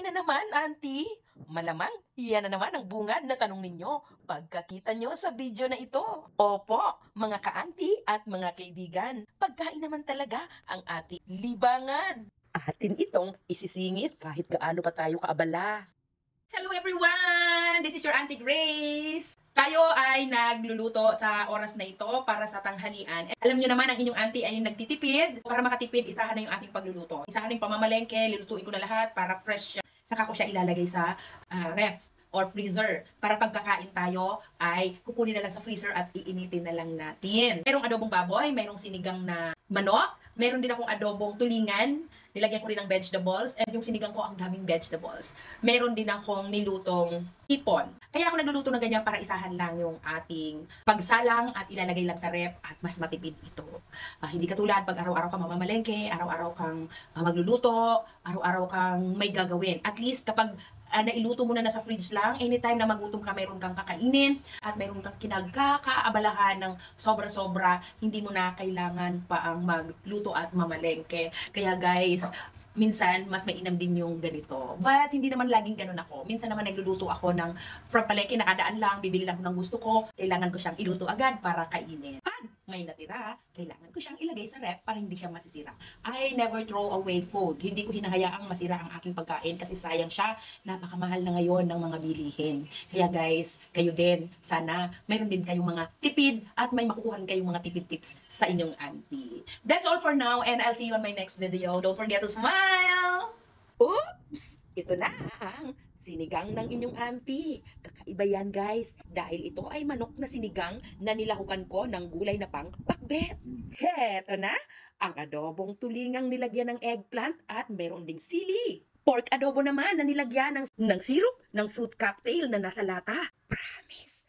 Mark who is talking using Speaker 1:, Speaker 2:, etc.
Speaker 1: na naman, auntie? Malamang, yan na naman ang bungad na tanong ninyo pagkakita nyo sa video na ito. Opo, mga ka-auntie at mga kaibigan, pagkain naman talaga ang ating libangan. Atin itong isisingit kahit gaano pa tayo kaabala. Hello everyone! This is your Auntie Grace. Tayo ay nagluluto sa oras na ito para sa tanghalian. Alam nyo naman, ang inyong auntie ay nagtitipid. Para makatipid, isahan na yung ating pagluluto. Isahan na yung pamamalengke, lilutuin ko na lahat para fresh siya. Saka ko siya ilalagay sa ref or freezer. Para pagkakain tayo ay kukunin na lang sa freezer at iinitin na lang natin. Merong adobong baboy, merong sinigang na manok, meron din akong adobong tulingan, nilagyan ko rin ng vegetables, and yung sinigang ko ang daming vegetables. Meron din akong nilutong hipon. Kaya ako nagluluto ng ganyan para isahan lang yung ating pagsalang at ilalagay lang sa ref at mas matipid ito. Hindi katulad pag araw-araw kang mamamalengke, araw-araw kang magluluto, araw-araw kang may gagawin. At least kapag nailuto mo na sa fridge lang, anytime na magutom ka, mayroon kang kakainin at mayroon kang kinagkakaabalahan ng sobra-sobra, hindi mo na kailangan pa ang magluto at mamalengke. Kaya guys, minsan mas mainam din yung ganito. But hindi naman laging ganun ako. Minsan naman nagluluto ako ng from palengke, nakadaan lang, bibili lang ng gusto ko, kailangan ko siyang iluto agad para kainin. Pag may natira, kailangan ko siyang ilagay sa ref para hindi siya masisira. I never throw away food. Hindi ko hinahayaang masira ang aking pagkain kasi sayang siya. Napakamahal na ngayon ng mga bilihin. Kaya guys, kayo din, sana mayroon din kayong mga tipid at may makukuha rin kayong mga tipid tips sa inyong auntie. That's all for now and I'll see you on my next video. Don't forget to smile! Oops! Ito na ang sinigang ng inyong auntie. Kakaiba yan guys, dahil ito ay manok na sinigang na nilahukan ko ng gulay na pang pakbet. Heto na, ang adobong tulingang nilagyan ng eggplant at meron ding sili. Pork adobo naman na nilagyan ng syrup ng fruit cocktail na nasa lata. Promise,